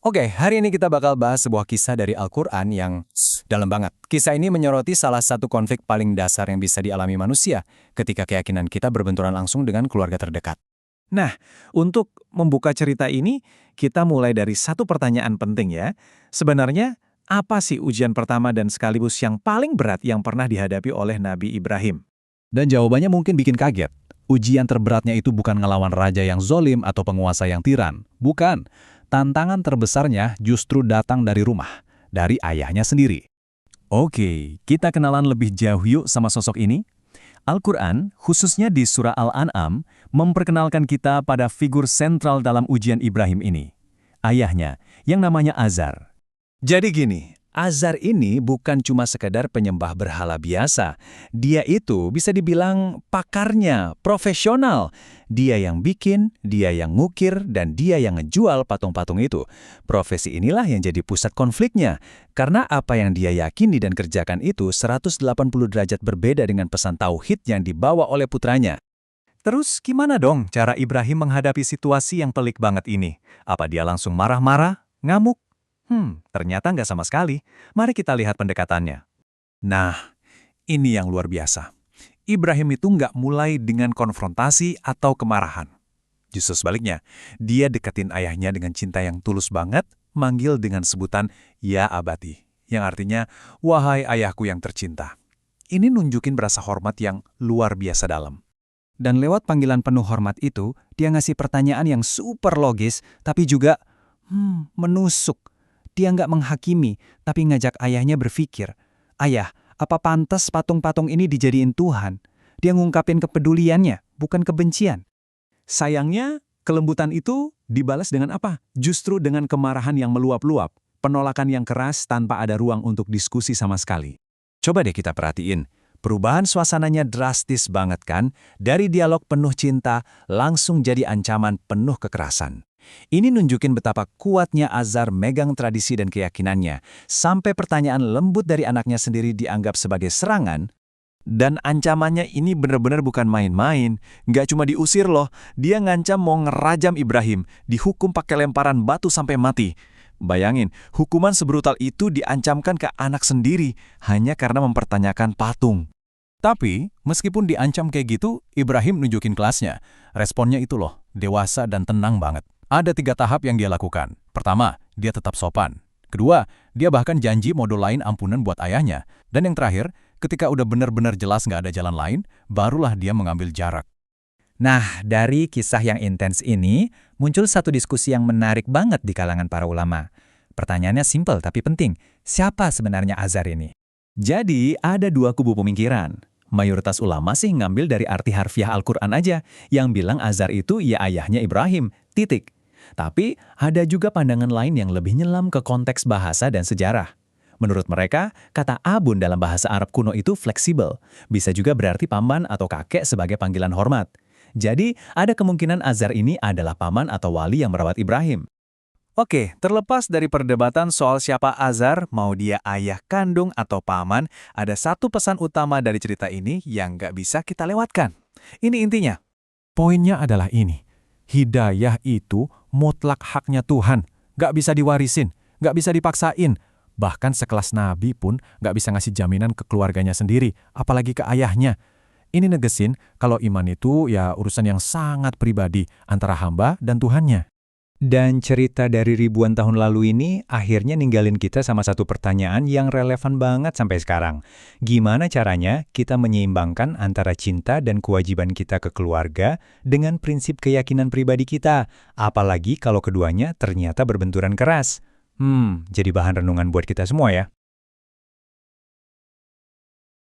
Oke, hari ini kita bakal bahas sebuah kisah dari Al-Quran yang dalam banget. Kisah ini menyoroti salah satu konflik paling dasar yang bisa dialami manusia ketika keyakinan kita berbenturan langsung dengan keluarga terdekat. Nah, untuk membuka cerita ini, kita mulai dari satu pertanyaan penting ya. Sebenarnya, apa sih ujian pertama dan sekaligus yang paling berat yang pernah dihadapi oleh Nabi Ibrahim? Dan jawabannya mungkin bikin kaget. Ujian terberatnya itu bukan ngelawan raja yang zolim atau penguasa yang tiran. Bukan. Tantangan terbesarnya justru datang dari rumah, dari ayahnya sendiri. Oke, kita kenalan lebih jauh yuk sama sosok ini. Al-Quran, khususnya di surah Al-An'am, memperkenalkan kita pada figur sentral dalam ujian Ibrahim ini. Ayahnya, yang namanya Azar. Jadi gini, Azar ini bukan cuma sekedar penyembah berhala biasa. Dia itu bisa dibilang pakarnya, profesional. Dia yang bikin, dia yang ngukir, dan dia yang ngejual patung-patung itu. Profesi inilah yang jadi pusat konfliknya. Karena apa yang dia yakini dan kerjakan itu 180 derajat berbeda dengan pesan tauhid yang dibawa oleh putranya. Terus gimana dong cara Ibrahim menghadapi situasi yang pelik banget ini? Apa dia langsung marah-marah, ngamuk? Ternyata nggak sama sekali. Mari kita lihat pendekatannya. Nah, ini yang luar biasa. Ibrahim itu nggak mulai dengan konfrontasi atau kemarahan. Justru sebaliknya, dia deketin ayahnya dengan cinta yang tulus banget, manggil dengan sebutan Ya Abati, yang artinya, wahai ayahku yang tercinta. Ini nunjukin rasa hormat yang luar biasa dalam. Dan lewat panggilan penuh hormat itu, dia ngasih pertanyaan yang super logis, tapi juga, menusuk. Dia nggak menghakimi, tapi ngajak ayahnya berpikir, "Ayah, apa pantas patung-patung ini dijadiin Tuhan?" Dia ngungkapin kepeduliannya, bukan kebencian. Sayangnya, kelembutan itu dibalas dengan apa? Justru dengan kemarahan yang meluap-luap, penolakan yang keras tanpa ada ruang untuk diskusi sama sekali. Coba deh kita perhatiin, perubahan suasananya drastis banget kan? Dari dialog penuh cinta, langsung jadi ancaman penuh kekerasan. Ini nunjukin betapa kuatnya Azar megang tradisi dan keyakinannya, sampai pertanyaan lembut dari anaknya sendiri dianggap sebagai serangan. Dan ancamannya ini benar-benar bukan main-main. Nggak cuma diusir loh, dia ngancam mau ngerajam Ibrahim, dihukum pakai lemparan batu sampai mati. Bayangin, hukuman sebrutal itu diancamkan ke anak sendiri, hanya karena mempertanyakan patung. Tapi, meskipun diancam kayak gitu, Ibrahim nunjukin kelasnya. Responnya itu loh, dewasa dan tenang banget. Ada 3 tahap yang dia lakukan. Pertama, dia tetap sopan. Kedua, dia bahkan janji mau doain ampunan buat ayahnya. Dan yang terakhir, ketika udah benar-benar jelas nggak ada jalan lain, barulah dia mengambil jarak. Nah, dari kisah yang intens ini, muncul satu diskusi yang menarik banget di kalangan para ulama. Pertanyaannya simpel tapi penting, siapa sebenarnya Azar ini? Jadi, ada dua kubu pemikiran. Mayoritas ulama sih ngambil dari arti harfiah Al-Quran aja, yang bilang Azar itu ya ayahnya Ibrahim, titik. Tapi, ada juga pandangan lain yang lebih nyelam ke konteks bahasa dan sejarah. Menurut mereka, kata abun dalam bahasa Arab kuno itu fleksibel. Bisa juga berarti paman atau kakek sebagai panggilan hormat. Jadi, ada kemungkinan Azar ini adalah paman atau wali yang merawat Ibrahim. Oke, terlepas dari perdebatan soal siapa Azar, mau dia ayah kandung atau paman, ada satu pesan utama dari cerita ini yang nggak bisa kita lewatkan. Ini intinya. Poinnya adalah ini. Hidayah itu mutlak haknya Tuhan. Nggak bisa diwarisin, nggak bisa dipaksain. Bahkan sekelas Nabi pun nggak bisa ngasih jaminan ke keluarganya sendiri, apalagi ke ayahnya. Ini negesin kalau iman itu ya urusan yang sangat pribadi antara hamba dan Tuhannya. Dan cerita dari ribuan tahun lalu ini akhirnya ninggalin kita sama satu pertanyaan yang relevan banget sampai sekarang. Gimana caranya kita menyeimbangkan antara cinta dan kewajiban kita ke keluarga dengan prinsip keyakinan pribadi kita, apalagi kalau keduanya ternyata berbenturan keras? Jadi bahan renungan buat kita semua ya.